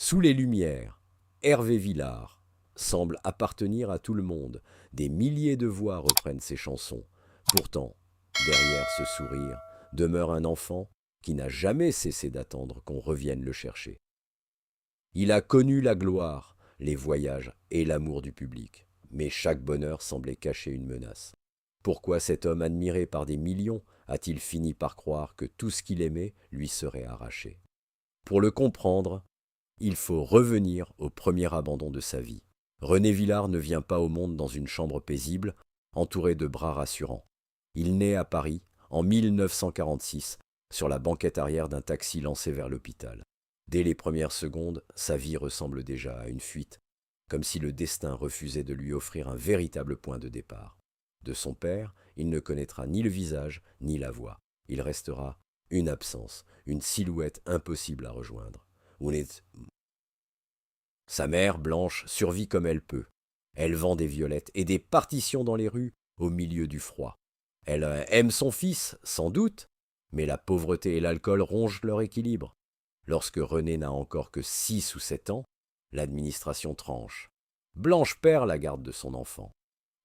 Sous les Lumières, Hervé Villard semble appartenir à tout le monde. Des milliers de voix reprennent ses chansons. Pourtant, derrière ce sourire, demeure un enfant qui n'a jamais cessé d'attendre qu'on revienne le chercher. Il a connu la gloire, les voyages et l'amour du public, mais chaque bonheur semblait cacher une menace. Pourquoi cet homme admiré par des millions a-t-il fini par croire que tout ce qu'il aimait lui serait arraché? Pour le comprendre, il faut revenir au premier abandon de sa vie. René Villard ne vient pas au monde dans une chambre paisible, entouré de bras rassurants. Il naît à Paris en 1946, sur la banquette arrière d'un taxi lancé vers l'hôpital. Dès les premières secondes, sa vie ressemble déjà à une fuite, comme si le destin refusait de lui offrir un véritable point de départ. De son père, il ne connaîtra ni le visage ni la voix. Il restera une absence, une silhouette impossible à rejoindre. Sa mère, Blanche, survit comme elle peut. Elle vend des violettes et des partitions dans les rues au milieu du froid. Elle aime son fils, sans doute, mais la pauvreté et l'alcool rongent leur équilibre. Lorsque René n'a encore que 6 ou 7 ans, l'administration tranche. Blanche perd la garde de son enfant.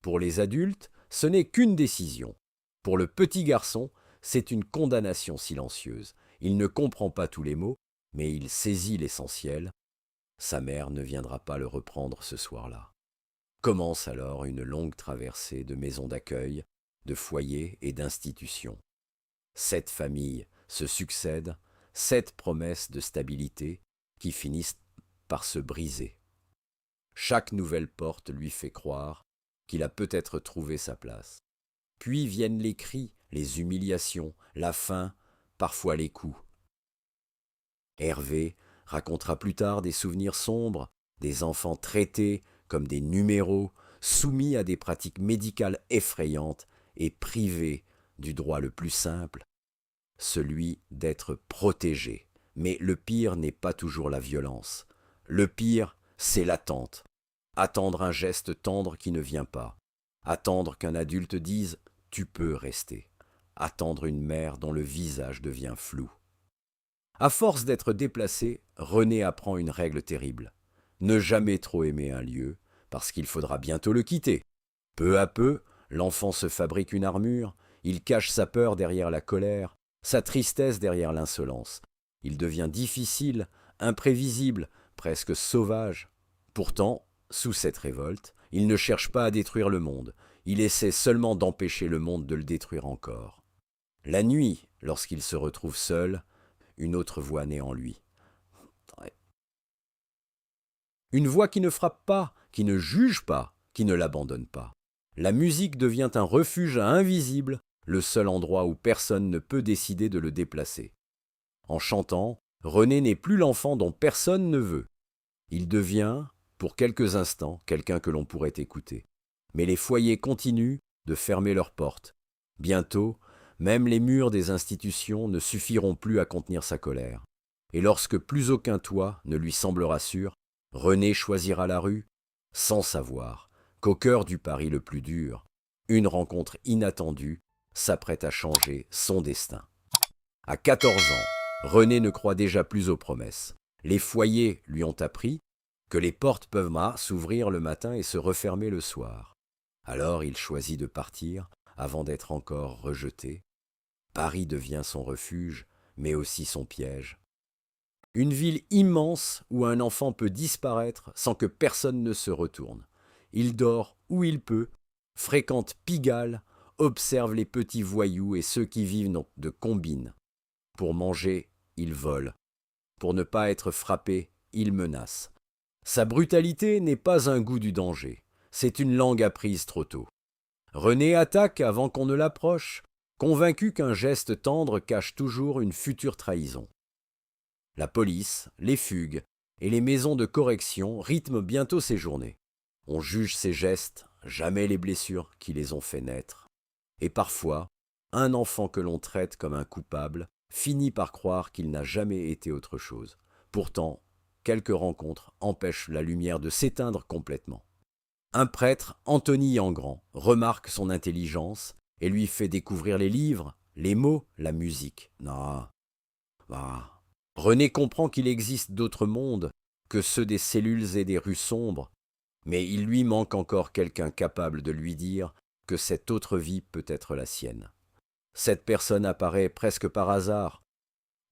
Pour les adultes, ce n'est qu'une décision. Pour le petit garçon, c'est une condamnation silencieuse. Il ne comprend pas tous les mots, mais il saisit l'essentiel. Sa mère ne viendra pas le reprendre ce soir-là. Commence alors une longue traversée de maisons d'accueil, de foyers et d'institutions. 7 familles se succèdent, 7 promesses de stabilité qui finissent par se briser. Chaque nouvelle porte lui fait croire qu'il a peut-être trouvé sa place. Puis viennent les cris, les humiliations, la faim, parfois les coups. Hervé racontera plus tard des souvenirs sombres, des enfants traités comme des numéros, soumis à des pratiques médicales effrayantes et privés du droit le plus simple, celui d'être protégé. Mais le pire n'est pas toujours la violence. Le pire, c'est l'attente. Attendre un geste tendre qui ne vient pas. Attendre qu'un adulte dise « tu peux rester ». Attendre une mère dont le visage devient flou. À force d'être déplacé, René apprend une règle terrible. Ne jamais trop aimer un lieu, parce qu'il faudra bientôt le quitter. Peu à peu, l'enfant se fabrique une armure, il cache sa peur derrière la colère, sa tristesse derrière l'insolence. Il devient difficile, imprévisible, presque sauvage. Pourtant, sous cette révolte, il ne cherche pas à détruire le monde, il essaie seulement d'empêcher le monde de le détruire encore. La nuit, lorsqu'il se retrouve seul, une autre voix naît en lui. Une voix qui ne frappe pas, qui ne juge pas, qui ne l'abandonne pas. La musique devient un refuge invisible, le seul endroit où personne ne peut décider de le déplacer. En chantant, René n'est plus l'enfant dont personne ne veut. Il devient, pour quelques instants, quelqu'un que l'on pourrait écouter. Mais les foyers continuent de fermer leurs portes. Bientôt, même les murs des institutions ne suffiront plus à contenir sa colère. Et lorsque plus aucun toit ne lui semblera sûr, René choisira la rue, sans savoir qu'au cœur du Paris le plus dur, une rencontre inattendue s'apprête à changer son destin. À 14 ans, René ne croit déjà plus aux promesses. Les foyers lui ont appris que les portes peuvent s'ouvrir le matin et se refermer le soir. Alors il choisit de partir avant d'être encore rejeté. Paris devient son refuge, mais aussi son piège. Une ville immense où un enfant peut disparaître sans que personne ne se retourne. Il dort où il peut, fréquente Pigalle, observe les petits voyous et ceux qui vivent de combines. Pour manger, il vole. Pour ne pas être frappé, il menace. Sa brutalité n'est pas un goût du danger, c'est une langue apprise trop tôt. René attaque avant qu'on ne l'approche, convaincu qu'un geste tendre cache toujours une future trahison. La police, les fugues et les maisons de correction rythment bientôt ses journées. On juge ses gestes, jamais les blessures qui les ont fait naître. Et parfois, un enfant que l'on traite comme un coupable finit par croire qu'il n'a jamais été autre chose. Pourtant, quelques rencontres empêchent la lumière de s'éteindre complètement. Un prêtre, Anthony Engrand, remarque son intelligence et lui fait découvrir les livres, les mots, la musique. René comprend qu'il existe d'autres mondes, que ceux des cellules et des rues sombres, mais il lui manque encore quelqu'un capable de lui dire que cette autre vie peut être la sienne. Cette personne apparaît presque par hasard.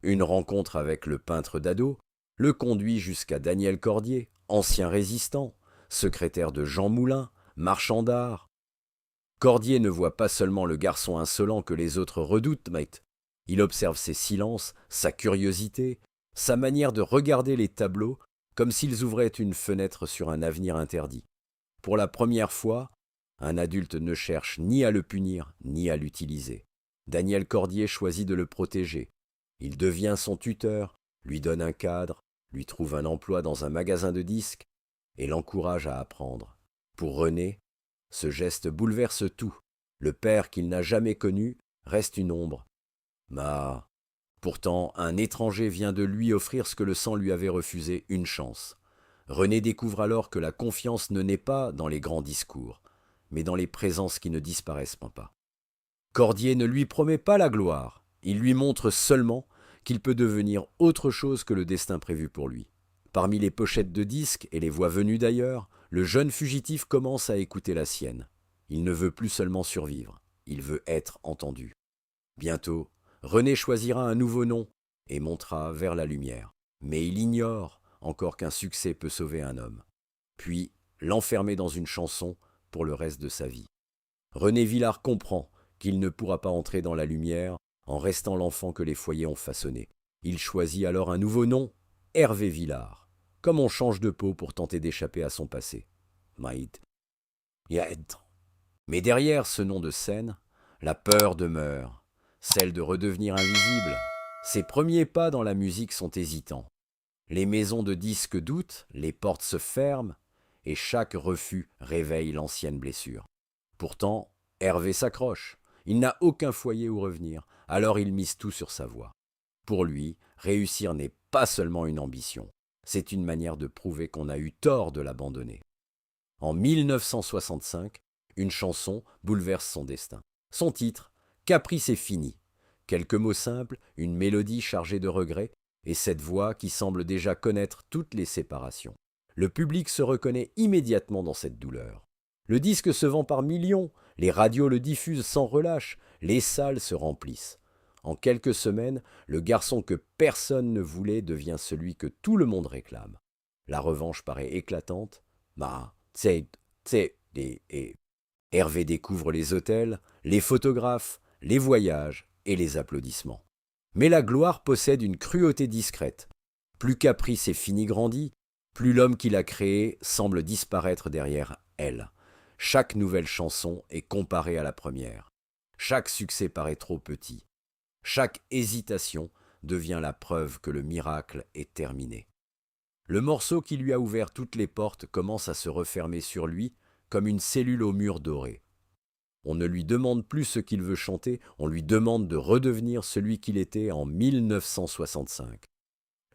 Une rencontre avec le peintre Dado le conduit jusqu'à Daniel Cordier, ancien résistant, secrétaire de Jean Moulin, marchand d'art. Cordier ne voit pas seulement le garçon insolent que les autres redoutent, mate. Il observe ses silences, sa curiosité, sa manière de regarder les tableaux comme s'ils ouvraient une fenêtre sur un avenir interdit. Pour la première fois, un adulte ne cherche ni à le punir, ni à l'utiliser. Daniel Cordier choisit de le protéger. Il devient son tuteur, lui donne un cadre, lui trouve un emploi dans un magasin de disques et l'encourage à apprendre. Pour René, ce geste bouleverse tout. Le père qu'il n'a jamais connu reste une ombre. Mais pourtant, un étranger vient de lui offrir ce que le sang lui avait refusé, une chance. René découvre alors que la confiance ne naît pas dans les grands discours, mais dans les présences qui ne disparaissent pas. Cordier ne lui promet pas la gloire, il lui montre seulement qu'il peut devenir autre chose que le destin prévu pour lui. Parmi les pochettes de disques et les voix venues d'ailleurs, le jeune fugitif commence à écouter la sienne. Il ne veut plus seulement survivre, il veut être entendu. Bientôt, René choisira un nouveau nom et montera vers la lumière. Mais il ignore encore qu'un succès peut sauver un homme. Puis, l'enfermer dans une chanson pour le reste de sa vie. René Villard comprend qu'il ne pourra pas entrer dans la lumière en restant l'enfant que les foyers ont façonné. Il choisit alors un nouveau nom, Hervé Villard, comme on change de peau pour tenter d'échapper à son passé. Mais derrière ce nom de scène, la peur demeure, celle de redevenir invisible. Ses premiers pas dans la musique sont hésitants. Les maisons de disques doutent, les portes se ferment, et chaque refus réveille l'ancienne blessure. Pourtant, Hervé s'accroche. Il n'a aucun foyer où revenir, alors il mise tout sur sa voix. Pour lui, réussir n'est pas seulement une ambition, c'est une manière de prouver qu'on a eu tort de l'abandonner. En 1965, une chanson bouleverse son destin. Son titre, Caprice est fini. Quelques mots simples, une mélodie chargée de regrets, et cette voix qui semble déjà connaître toutes les séparations. Le public se reconnaît immédiatement dans cette douleur. Le disque se vend par millions, les radios le diffusent sans relâche, les salles se remplissent. En quelques semaines, le garçon que personne ne voulait devient celui que tout le monde réclame. La revanche paraît éclatante. Hervé découvre les hôtels, les photographes, les voyages et les applaudissements. Mais la gloire possède une cruauté discrète. Plus Caprice est fini grandi, plus l'homme qui l'a créé semble disparaître derrière elle. Chaque nouvelle chanson est comparée à la première. Chaque succès paraît trop petit. Chaque hésitation devient la preuve que le miracle est terminé. Le morceau qui lui a ouvert toutes les portes commence à se refermer sur lui comme une cellule au mur doré. On ne lui demande plus ce qu'il veut chanter, on lui demande de redevenir celui qu'il était en 1965.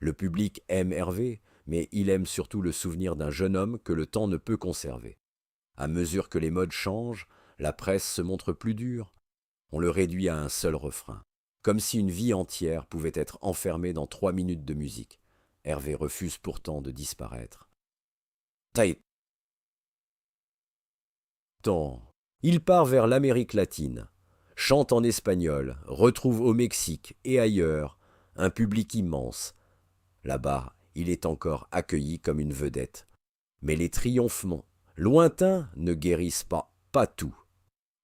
Le public aime Hervé, mais il aime surtout le souvenir d'un jeune homme que le temps ne peut conserver. À mesure que les modes changent, la presse se montre plus dure. On le réduit à un seul refrain, comme si une vie entière pouvait être enfermée dans 3 minutes de musique. Hervé refuse pourtant de disparaître. Il part vers l'Amérique latine, chante en espagnol, retrouve au Mexique et ailleurs un public immense. Là-bas, il est encore accueilli comme une vedette. Mais les triomphes lointains ne guérissent pas tout.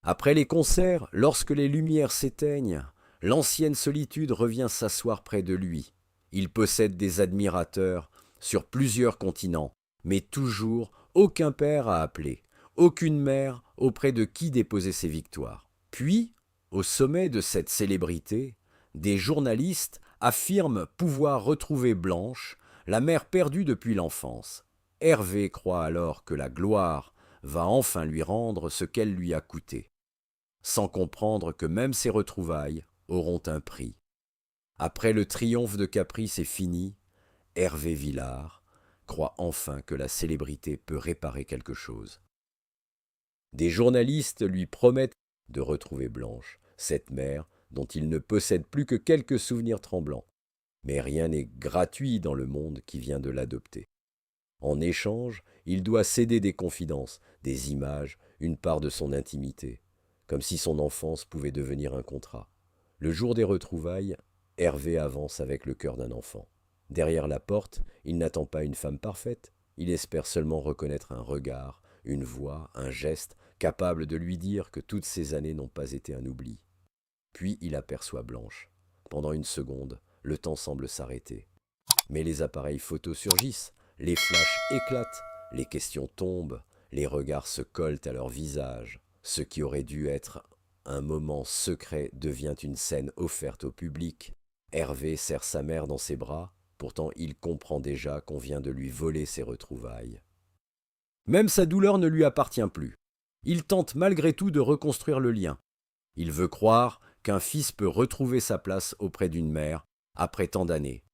Après les concerts, lorsque les lumières s'éteignent, l'ancienne solitude revient s'asseoir près de lui. Il possède des admirateurs sur plusieurs continents, mais toujours aucun père à appeler, aucune mère auprès de qui déposer ses victoires. Puis, au sommet de cette célébrité, des journalistes affirment pouvoir retrouver Blanche, la mère perdue depuis l'enfance. Hervé croit alors que la gloire va enfin lui rendre ce qu'elle lui a coûté, sans comprendre que même ces retrouvailles auront un prix. Après le triomphe de Caprice est fini, Hervé Villard croit enfin que la célébrité peut réparer quelque chose. Des journalistes lui promettent de retrouver Blanche, cette mère dont il ne possède plus que quelques souvenirs tremblants. Mais rien n'est gratuit dans le monde qui vient de l'adopter. En échange, il doit céder des confidences, des images, une part de son intimité, comme si son enfance pouvait devenir un contrat. Le jour des retrouvailles, Hervé avance avec le cœur d'un enfant. Derrière la porte, il n'attend pas une femme parfaite, il espère seulement reconnaître un regard, une voix, un geste, capable de lui dire que toutes ces années n'ont pas été un oubli. Puis il aperçoit Blanche. Pendant une seconde, le temps semble s'arrêter. Mais les appareils photos surgissent, les flashs éclatent, les questions tombent, les regards se collent à leur visage. Ce qui aurait dû être un moment secret devient une scène offerte au public. Hervé serre sa mère dans ses bras, pourtant il comprend déjà qu'on vient de lui voler ses retrouvailles. Même sa douleur ne lui appartient plus. Il tente malgré tout de reconstruire le lien. Il veut croire qu'un fils peut retrouver sa place auprès d'une mère après tant d'années.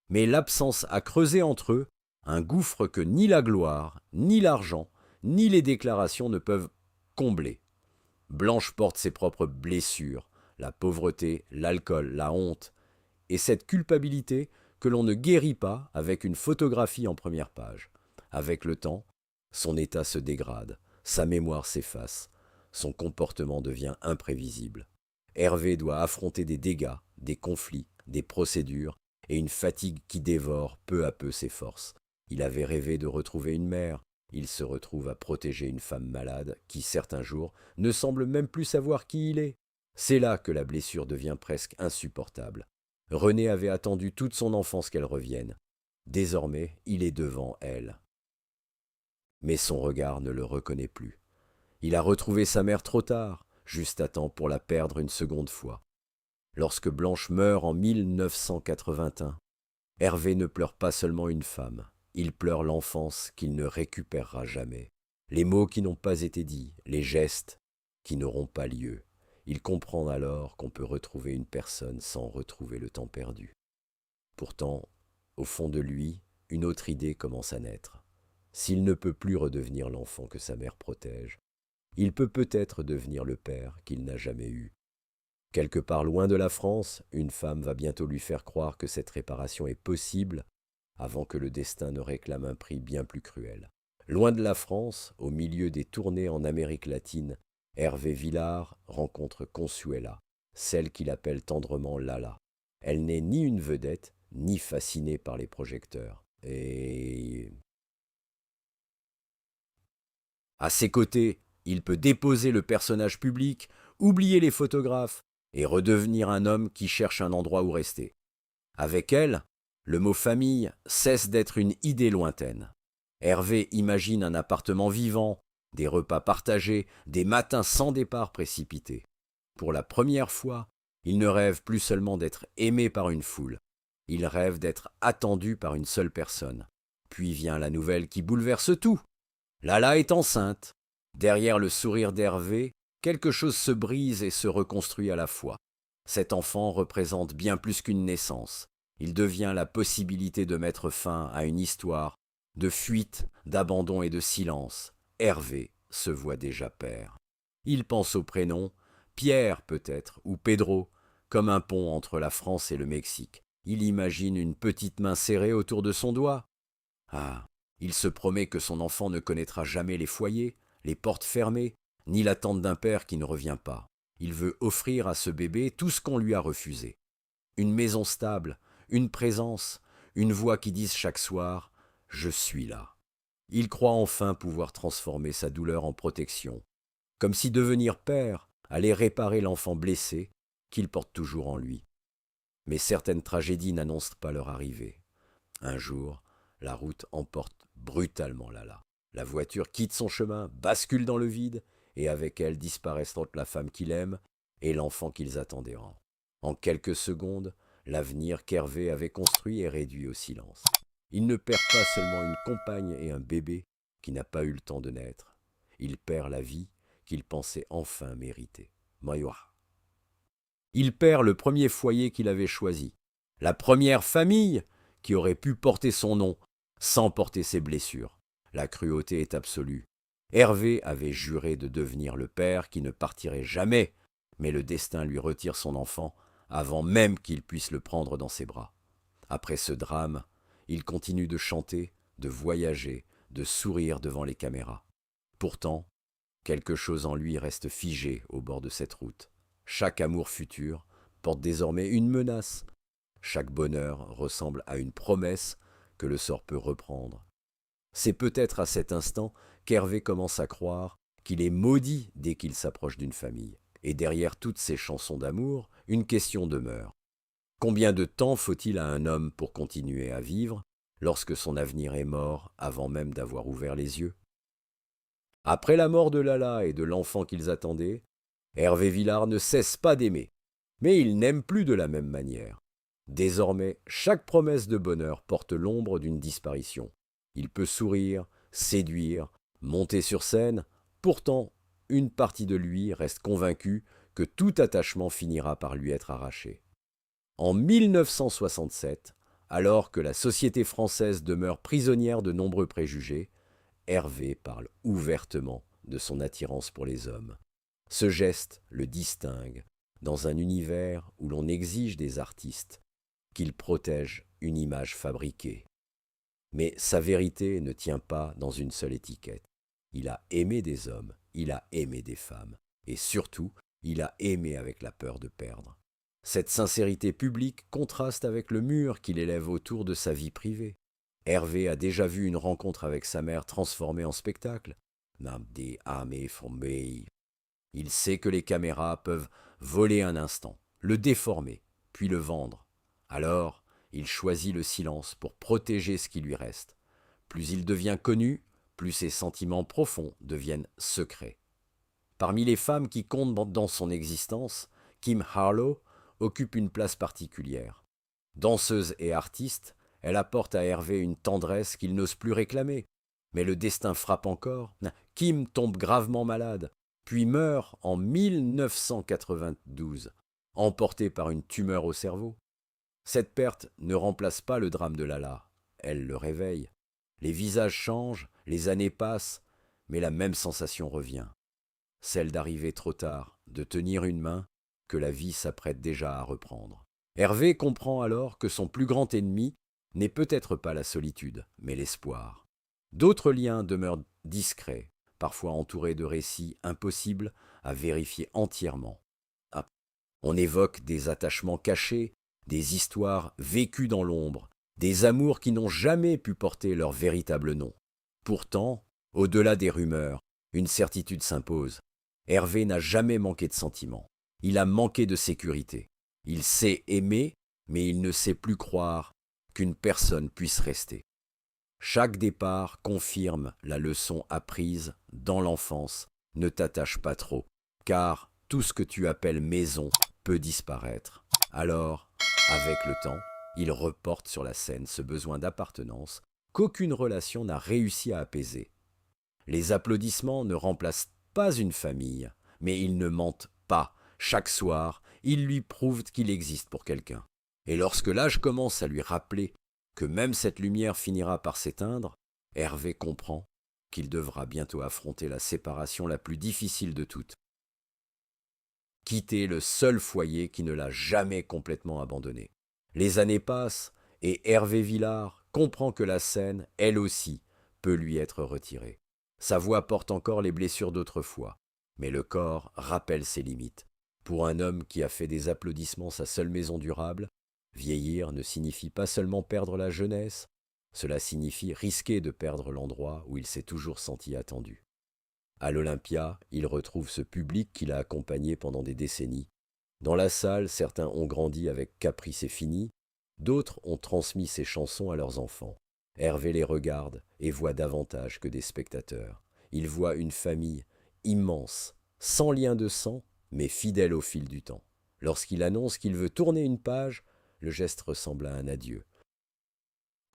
Mais l'absence a creusé entre eux un gouffre que ni la gloire, ni l'argent, ni les déclarations ne peuvent combler. Blanche porte ses propres blessures, la pauvreté, l'alcool, la honte, et cette culpabilité que l'on ne guérit pas avec une photographie en première page. Avec le temps, son état se dégrade, sa mémoire s'efface, son comportement devient imprévisible. Hervé doit affronter des dégâts, des conflits, des procédures, et une fatigue qui dévore peu à peu ses forces. Il avait rêvé de retrouver une mère, il se retrouve à protéger une femme malade qui, certains jours, ne semble même plus savoir qui il est. C'est là que la blessure devient presque insupportable. René avait attendu toute son enfance qu'elle revienne. Désormais, il est devant elle. Mais son regard ne le reconnaît plus. Il a retrouvé sa mère trop tard, juste à temps pour la perdre une seconde fois. Lorsque Blanche meurt en 1981, Hervé ne pleure pas seulement une femme, il pleure l'enfance qu'il ne récupérera jamais, les mots qui n'ont pas été dits, les gestes qui n'auront pas lieu. Il comprend alors qu'on peut retrouver une personne sans retrouver le temps perdu. Pourtant, au fond de lui, une autre idée commence à naître. S'il ne peut plus redevenir l'enfant que sa mère protège, il peut peut-être devenir le père qu'il n'a jamais eu. Quelque part loin de la France, une femme va bientôt lui faire croire que cette réparation est possible avant que le destin ne réclame un prix bien plus cruel. Loin de la France, au milieu des tournées en Amérique latine, Hervé Villard rencontre Consuela, celle qu'il appelle tendrement Lala. Elle n'est ni une vedette, ni fascinée par les projecteurs. Et à ses côtés, il peut déposer le personnage public, oublier les photographes, et redevenir un homme qui cherche un endroit où rester. Avec elle, le mot famille cesse d'être une idée lointaine. Hervé imagine un appartement vivant, des repas partagés, des matins sans départ précipités. Pour la première fois, il ne rêve plus seulement d'être aimé par une foule, il rêve d'être attendu par une seule personne. Puis vient la nouvelle qui bouleverse tout. Lala est enceinte. Derrière le sourire d'Hervé, quelque chose se brise et se reconstruit à la fois. Cet enfant représente bien plus qu'une naissance. Il devient la possibilité de mettre fin à une histoire de fuite, d'abandon et de silence. Hervé se voit déjà père. Il pense au prénom, Pierre peut-être, ou Pedro, comme un pont entre la France et le Mexique. Il imagine une petite main serrée autour de son doigt. Ah, il se promet que son enfant ne connaîtra jamais les foyers, les portes fermées, ni l'attente d'un père qui ne revient pas. Il veut offrir à ce bébé tout ce qu'on lui a refusé. Une maison stable, une présence, une voix qui dise chaque soir « Je suis là ». Il croit enfin pouvoir transformer sa douleur en protection, comme si devenir père allait réparer l'enfant blessé qu'il porte toujours en lui. Mais certaines tragédies n'annoncent pas leur arrivée. Un jour, la route emporte brutalement Lala. La voiture quitte son chemin, bascule dans le vide, et avec elle disparaissent entre la femme qu'il aime et l'enfant qu'ils attendaient. En quelques secondes, l'avenir qu'Hervé avait construit est réduit au silence. Il ne perd pas seulement une compagne et un bébé qui n'a pas eu le temps de naître. Il perd la vie qu'il pensait enfin mériter. Maïwa. Il perd le premier foyer qu'il avait choisi, la première famille qui aurait pu porter son nom sans porter ses blessures. La cruauté est absolue. Hervé avait juré de devenir le père qui ne partirait jamais, mais le destin lui retire son enfant avant même qu'il puisse le prendre dans ses bras. Après ce drame, il continue de chanter, de voyager, de sourire devant les caméras. Pourtant, quelque chose en lui reste figé au bord de cette route. Chaque amour futur porte désormais une menace. Chaque bonheur ressemble à une promesse que le sort peut reprendre. C'est peut-être à cet instant qu'Hervé commence à croire qu'il est maudit dès qu'il s'approche d'une famille. Et derrière toutes ces chansons d'amour, une question demeure. Combien de temps faut-il à un homme pour continuer à vivre lorsque son avenir est mort avant même d'avoir ouvert les yeux? Après la mort de Lala et de l'enfant qu'ils attendaient, Hervé Villard ne cesse pas d'aimer, mais il n'aime plus de la même manière. Désormais, chaque promesse de bonheur porte l'ombre d'une disparition. Il peut sourire, séduire, monter sur scène, pourtant, une partie de lui reste convaincue que tout attachement finira par lui être arraché. En 1967, alors que la société française demeure prisonnière de nombreux préjugés, Hervé parle ouvertement de son attirance pour les hommes. Ce geste le distingue dans un univers où l'on exige des artistes qu'ils protègent une image fabriquée. Mais sa vérité ne tient pas dans une seule étiquette. Il a aimé des hommes, il a aimé des femmes, et surtout, il a aimé avec la peur de perdre. Cette sincérité publique contraste avec le mur qu'il élève autour de sa vie privée. Hervé a déjà vu une rencontre avec sa mère transformée en spectacle. Namdi Ame Fombei. Il sait que les caméras peuvent voler un instant, le déformer, puis le vendre. Alors, il choisit le silence pour protéger ce qui lui reste. Plus il devient connu, plus ses sentiments profonds deviennent secrets. Parmi les femmes qui comptent dans son existence, Kim Harlow occupe une place particulière. Danseuse et artiste, elle apporte à Hervé une tendresse qu'il n'ose plus réclamer. Mais le destin frappe encore. Kim tombe gravement malade, puis meurt en 1992, emportée par une tumeur au cerveau. Cette perte ne remplace pas le drame de Lala, elle le réveille. Les visages changent, les années passent, mais la même sensation revient. Celle d'arriver trop tard, de tenir une main que la vie s'apprête déjà à reprendre. Hervé comprend alors que son plus grand ennemi n'est peut-être pas la solitude, mais l'espoir. D'autres liens demeurent discrets, parfois entourés de récits impossibles à vérifier entièrement. On évoque des attachements cachés, des histoires vécues dans l'ombre, des amours qui n'ont jamais pu porter leur véritable nom. Pourtant, au-delà des rumeurs, une certitude s'impose. Hervé n'a jamais manqué de sentiments. Il a manqué de sécurité. Il sait aimer, mais il ne sait plus croire qu'une personne puisse rester. Chaque départ confirme la leçon apprise dans l'enfance. Ne t'attache pas trop, car tout ce que tu appelles maison peut disparaître. Alors, avec le temps, il reporte sur la scène ce besoin d'appartenance qu'aucune relation n'a réussi à apaiser. Les applaudissements ne remplacent pas une famille, mais ils ne mentent pas. Chaque soir, ils lui prouvent qu'il existe pour quelqu'un. Et lorsque l'âge commence à lui rappeler que même cette lumière finira par s'éteindre, Hervé comprend qu'il devra bientôt affronter la séparation la plus difficile de toutes. Quitter le seul foyer qui ne l'a jamais complètement abandonné. Les années passent et Hervé Villard comprend que la scène, elle aussi, peut lui être retirée. Sa voix porte encore les blessures d'autrefois, mais le corps rappelle ses limites. Pour un homme qui a fait des applaudissements sa seule maison durable, vieillir ne signifie pas seulement perdre la jeunesse, cela signifie risquer de perdre l'endroit où il s'est toujours senti attendu. À l'Olympia, il retrouve ce public qu'il a accompagné pendant des décennies. Dans la salle, certains ont grandi avec Caprice et Fini, d'autres ont transmis ses chansons à leurs enfants. Hervé les regarde et voit davantage que des spectateurs. Il voit une famille immense, sans lien de sang, mais fidèle au fil du temps. Lorsqu'il annonce qu'il veut tourner une page, le geste ressemble à un adieu.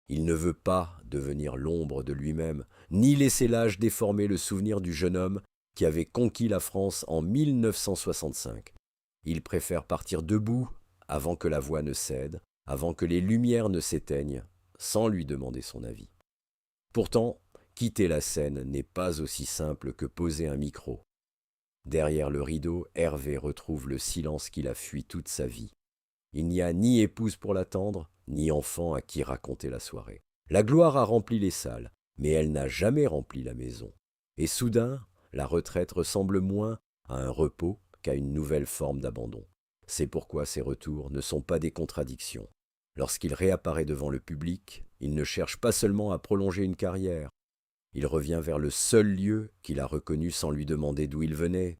Il ne veut pas devenir l'ombre de lui-même, ni laisser l'âge déformer le souvenir du jeune homme qui avait conquis la France en 1965. Il préfère partir debout avant que la voix ne cède, avant que les lumières ne s'éteignent, sans lui demander son avis. Pourtant, quitter la scène n'est pas aussi simple que poser un micro. Derrière le rideau, Hervé retrouve le silence qu'il a fui toute sa vie. Il n'y a ni épouse pour l'attendre, ni enfant à qui raconter la soirée. La gloire a rempli les salles, mais elle n'a jamais rempli la maison. Et soudain, la retraite ressemble moins à un repos qu'à une nouvelle forme d'abandon. C'est pourquoi ses retours ne sont pas des contradictions. Lorsqu'il réapparaît devant le public, il ne cherche pas seulement à prolonger une carrière, il revient vers le seul lieu qu'il a reconnu sans lui demander d'où il venait.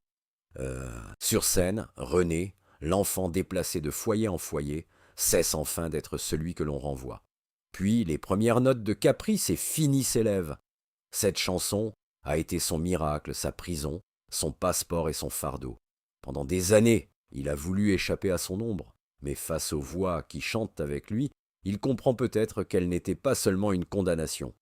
Sur scène, René, l'enfant déplacé de foyer en foyer, cesse enfin d'être celui que l'on renvoie. Puis les premières notes de Caprice et Fini s'élèvent. Cette chanson a été son miracle, sa prison, son passeport et son fardeau. Pendant des années, il a voulu échapper à son ombre, mais face aux voix qui chantent avec lui, il comprend peut-être qu'elle n'était pas seulement une condamnation,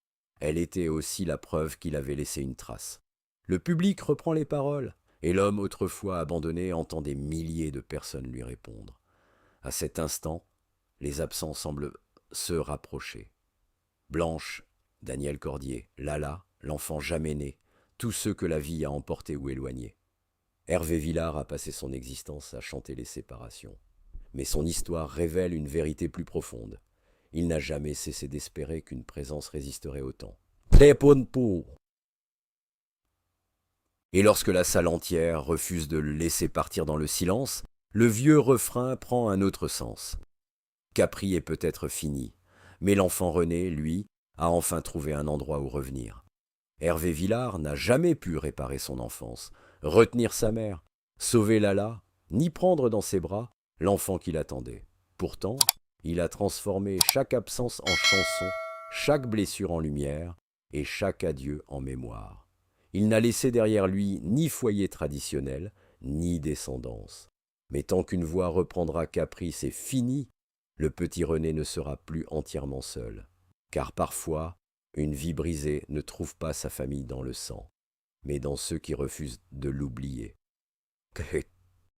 elle était aussi la preuve qu'il avait laissé une trace. Le public reprend les paroles, et l'homme autrefois abandonné entend des milliers de personnes lui répondre. À cet instant, les absents semblent se rapprocher. Blanche, Daniel Cordier, Lala, l'enfant jamais né, tous ceux que la vie a emportés ou éloignés. Hervé Villard a passé son existence à chanter les séparations. Mais son histoire révèle une vérité plus profonde. Il n'a jamais cessé d'espérer qu'une présence résisterait au temps. Et lorsque la salle entière refuse de le laisser partir dans le silence, le vieux refrain prend un autre sens. Capri est peut-être fini, mais l'enfant René, lui, a enfin trouvé un endroit où revenir. Hervé Villard n'a jamais pu réparer son enfance, retenir sa mère, sauver Lala, ni prendre dans ses bras l'enfant qui l'attendait. Pourtant, il a transformé chaque absence en chanson, chaque blessure en lumière et chaque adieu en mémoire. Il n'a laissé derrière lui ni foyer traditionnel, ni descendance. Mais tant qu'une voix reprendra Caprice et Fini, le petit René ne sera plus entièrement seul. Car parfois, une vie brisée ne trouve pas sa famille dans le sang, mais dans ceux qui refusent de l'oublier.